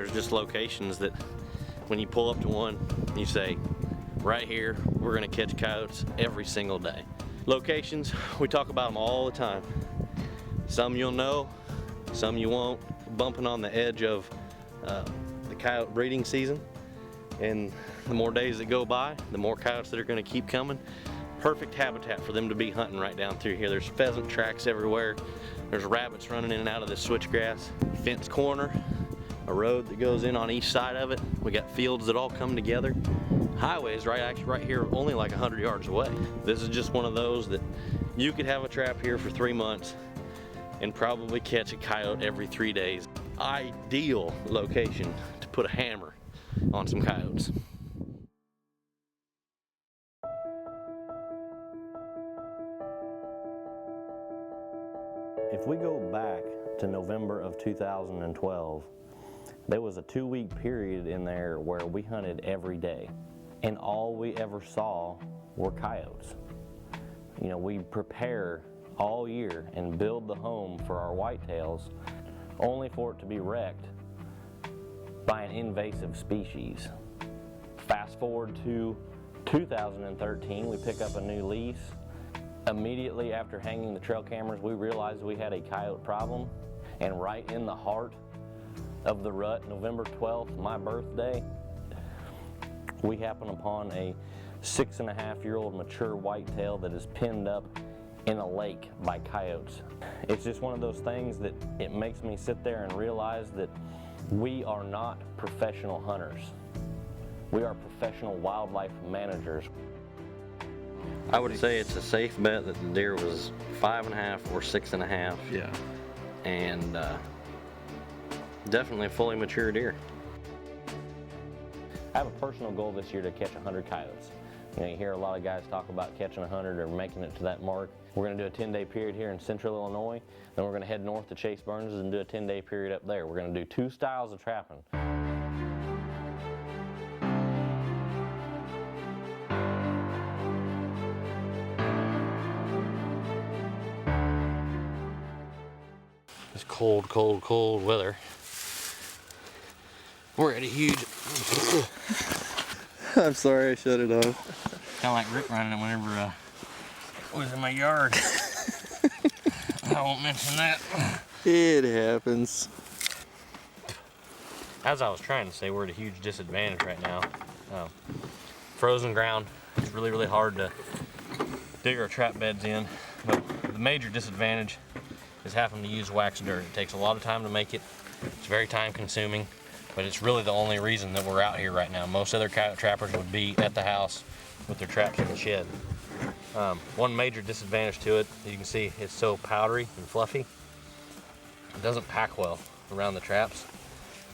there's just locations that when you pull up to one, you say, right here, we're gonna catch coyotes every single day. Locations, we talk about them all the time. Some you'll know, some you won't. Bumping on the edge of the coyote breeding season, and the more days that go by, the more coyotes that are gonna keep coming. Perfect habitat for them to be hunting right down through here. There's pheasant tracks everywhere. There's rabbits running in and out of this switchgrass. Fence corner, a road that goes in on each side of it. We got fields that all come together. Highway is actually right here, only like 100 yards away. This is just one of those that you could have a trap here for 3 months and probably catch a coyote every 3 days. Ideal location to put a hammer on some coyotes. If we go back to November of 2012, there was a 2-week period in there where we hunted every day, and all we ever saw were coyotes. You know, we prepare all year and build the home for our whitetails, only for it to be wrecked by an invasive species. Fast forward to 2013, we pick up a new lease. Immediately after hanging the trail cameras, we realized we had a coyote problem, and right in the heart of the rut, November 12th, my birthday, we happen upon a 6.5-year-old mature whitetail that is pinned up in a lake by coyotes. It's just one of those things that it makes me sit there and realize that we are not professional hunters. We are professional wildlife managers. I would say it's a safe bet that the deer was 5.5 or 6.5. Yeah. And definitely a fully mature deer. I have a personal goal this year to catch 100 coyotes. You know, you hear a lot of guys talk about catching 100 or making it to that mark. We're going to do a 10-day period here in central Illinois, then we're going to head north to Chase Burns and do a 10-day period up there. We're going to do 2 styles of trapping. It's cold, cold, cold weather. We're at a huge... I'm sorry I shut it off. Kind of like Rick running it whenever I was in my yard. I won't mention that. It happens. As I was trying to say, we're at a huge disadvantage right now. Frozen ground. It's really, really hard to dig our trap beds in. But the major disadvantage is having to use waxed dirt. It takes a lot of time to make it. It's very time consuming, but it's really the only reason that we're out here right now. Most other coyote trappers would be at the house with their traps in the shed. One major disadvantage to it, you can see it's so powdery and fluffy. It doesn't pack well around the traps.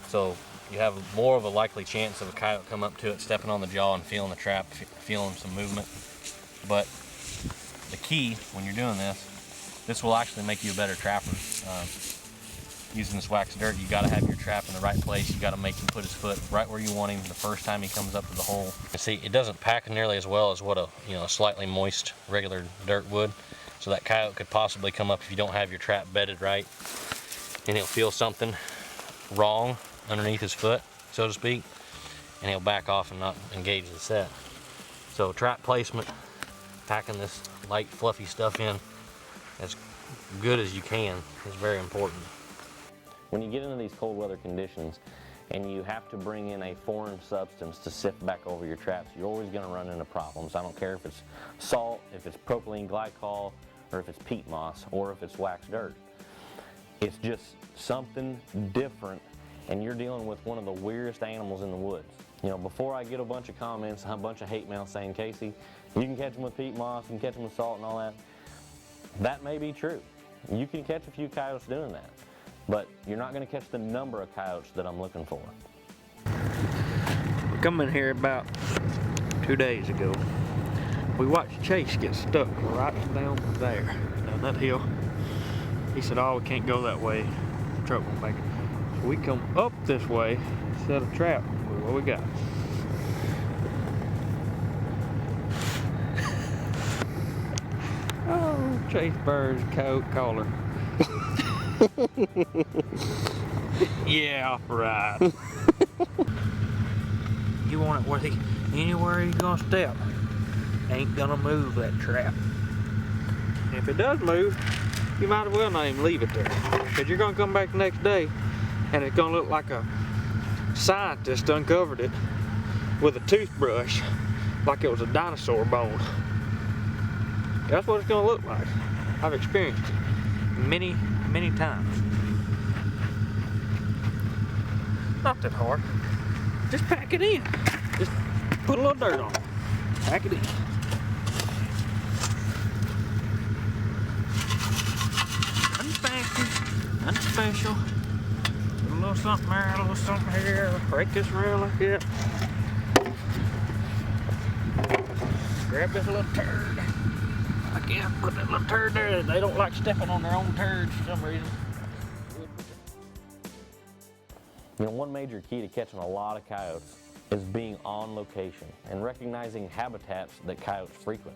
So you have more of a likely chance of a coyote come up to it, stepping on the jaw and feeling the trap, feeling some movement. But the key when you're doing this will actually make you a better trapper. Using this waxed dirt, you gotta have your trap in the right place. You gotta make him put his foot right where you want him the first time he comes up to the hole. You see, it doesn't pack nearly as well as what a slightly moist regular dirt would. So that coyote could possibly come up if you don't have your trap bedded right, and he'll feel something wrong underneath his foot, so to speak, and he'll back off and not engage the set. So trap placement, packing this light fluffy stuff in as good as you can is very important. When you get into these cold weather conditions and you have to bring in a foreign substance to sift back over your traps, you're always going to run into problems. I don't care if it's salt, if it's propylene glycol, or if it's peat moss, or if it's waxed dirt. It's just something different, and you're dealing with one of the weirdest animals in the woods. You know, before I get a bunch of comments, a bunch of hate mail saying, Casey, you can catch them with peat moss, you can catch them with salt and all that. That may be true. You can catch a few coyotes doing that, but you're not going to catch the number of coyotes that I'm looking for. We come in here about 2 days ago. We watched Chase get stuck right down there, down that hill. He said, oh, we can't go that way. The truck won't make it. So we come up this way, set a trap. What we got? Oh, Chase Bird's coat collar. Yeah, right. You want it where anywhere you're gonna step ain't gonna move that trap. If it does move, you might as well not even leave it there. Because you're gonna come back the next day and it's gonna look like a scientist uncovered it with a toothbrush like it was a dinosaur bone. That's what it's gonna look like. I've experienced it many, many times. Not that hard. Just pack it in. Just put a little dirt on it. Pack it in. Nothing fancy, nothing special. A little something there, a little something here. Break this rail like that. Grab this little turd. Again, put that little turd there. They don't like stepping on their own turds for some reason. You know, one major key to catching a lot of coyotes is being on location and recognizing habitats that coyotes frequent.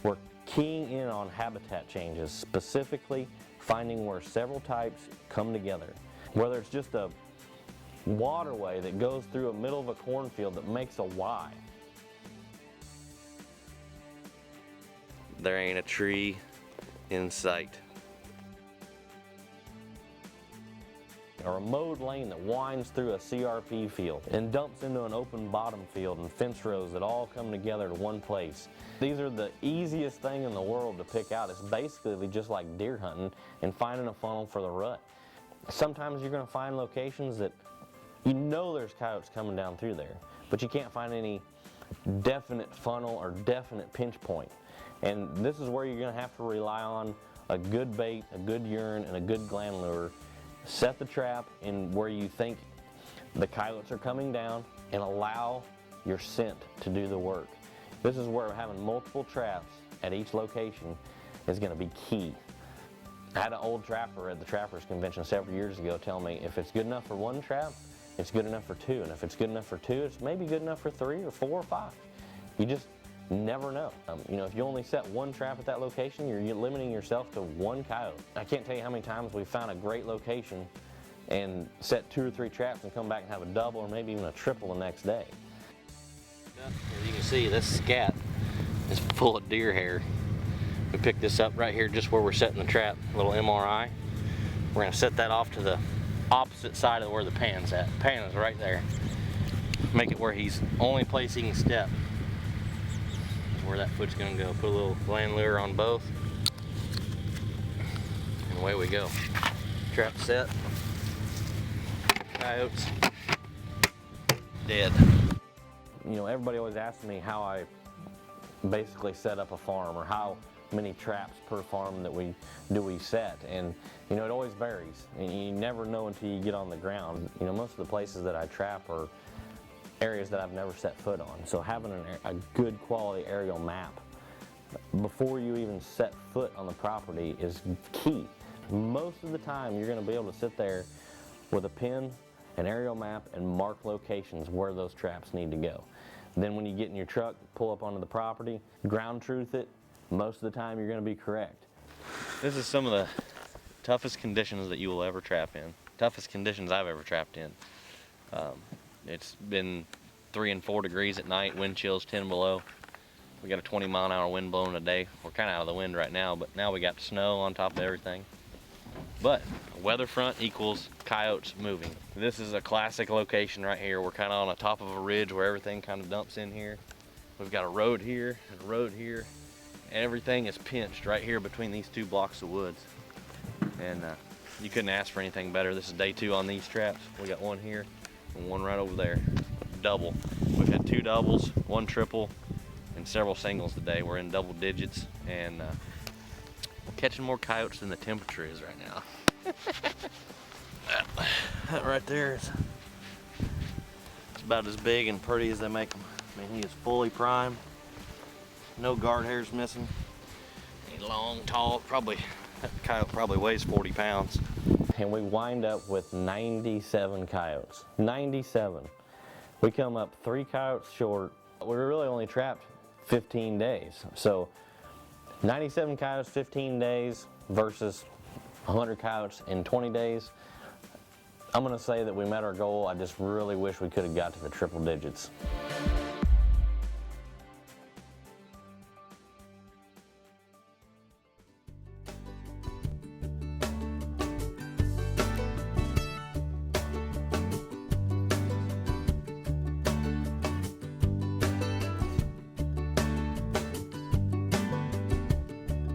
We're keying in on habitat changes, specifically finding where several types come together. Whether it's just a waterway that goes through the middle of a cornfield that makes a Y. There ain't a tree in sight. Or a mowed lane that winds through a CRP field and dumps into an open bottom field and fence rows that all come together to one place. These are the easiest thing in the world to pick out. It's basically just like deer hunting and finding a funnel for the rut. Sometimes you're going to find locations that you know there's coyotes coming down through there, but you can't find any definite funnel or definite pinch point. And this is where you're going to have to rely on a good bait, a good urine, and a good gland lure. Set the trap in where you think the coyotes are coming down and allow your scent to do the work. This is where having multiple traps at each location is going to be key. I had an old trapper at the Trappers Convention several years ago tell me if it's good enough for one trap, it's good enough for two. And if it's good enough for two, it's maybe good enough for 3 or 4 or 5. You just never know. You know, if you only set one trap at that location, you're limiting yourself to one coyote. I can't tell you how many times we found a great location and set 2 or 3 traps and come back and have a double or maybe even a triple the next day. As you can see, this scat is full of deer hair. We picked this up right here just where we're setting the trap, a little MRI. We're going to set that off to the opposite side of where the pan's at. The pan is right there. Make it where he's only place he can step. Where that foot's gonna go. Put a little gland lure on both. And away we go. Trap set. Coyotes. Dead. You know, everybody always asks me how I basically set up a farm or how many traps per farm that we set. And you know, it always varies. And you never know until you get on the ground. You know, most of the places that I trap are areas that I've never set foot on. So having a good quality aerial map before you even set foot on the property is key. Most of the time you're going to be able to sit there with a pin, an aerial map, and mark locations where those traps need to go. Then when you get in your truck, pull up onto the property, ground truth it, most of the time you're going to be correct. This is some of the toughest conditions that you will ever trap in. Toughest conditions I've ever trapped in. It's been 3 and 4 degrees at night, wind chills 10 below. We got a 20-mile-an-hour wind blowing today. We're kind of out of the wind right now, but now we got snow on top of everything. But weather front equals coyotes moving. This is a classic location right here. We're kind of on the top of a ridge where everything kind of dumps in here. We've got a road here and a road here. Everything is pinched right here between these 2 blocks of woods. And you couldn't ask for anything better. This is day 2 on these traps. We got one here and one right over there. Double. We've had 2 doubles, 1 triple, and several singles today. We're in double digits, and we're catching more coyotes than the temperature is right now. That right there is about as big and pretty as they make them. I mean, he is fully primed. No guard hairs missing. He's long, tall, that coyote probably weighs 40 pounds. And we wind up with 97 coyotes. 97. We come up 3 coyotes short. We really only trapped 15 days. So 97 coyotes, 15 days versus 100 coyotes in 20 days. I'm gonna say that we met our goal. I just really wish we could have got to the triple digits.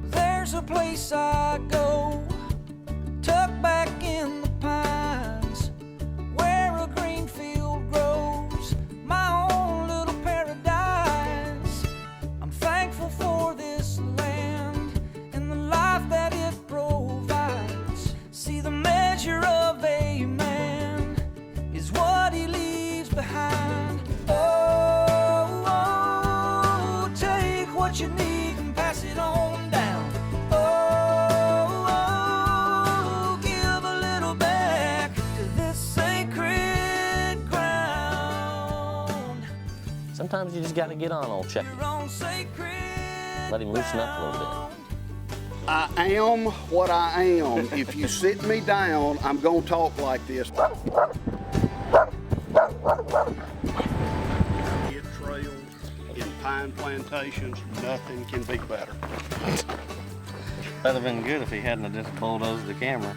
There's a place I go, tucked back in the pines, where a green field grows, my own little paradise. I'm thankful for this land and the life that it provides. See, the measure of a man is what he leaves behind. Oh, oh, take what you need and pass it on down. Sometimes you just gotta get on old Chucky. Let him loosen up a little bit. I am what I am. If you sit me down, I'm gonna talk like this. In trails, in pine plantations, nothing can be better. That'd have been good if he hadn't have just bulldozed the camera.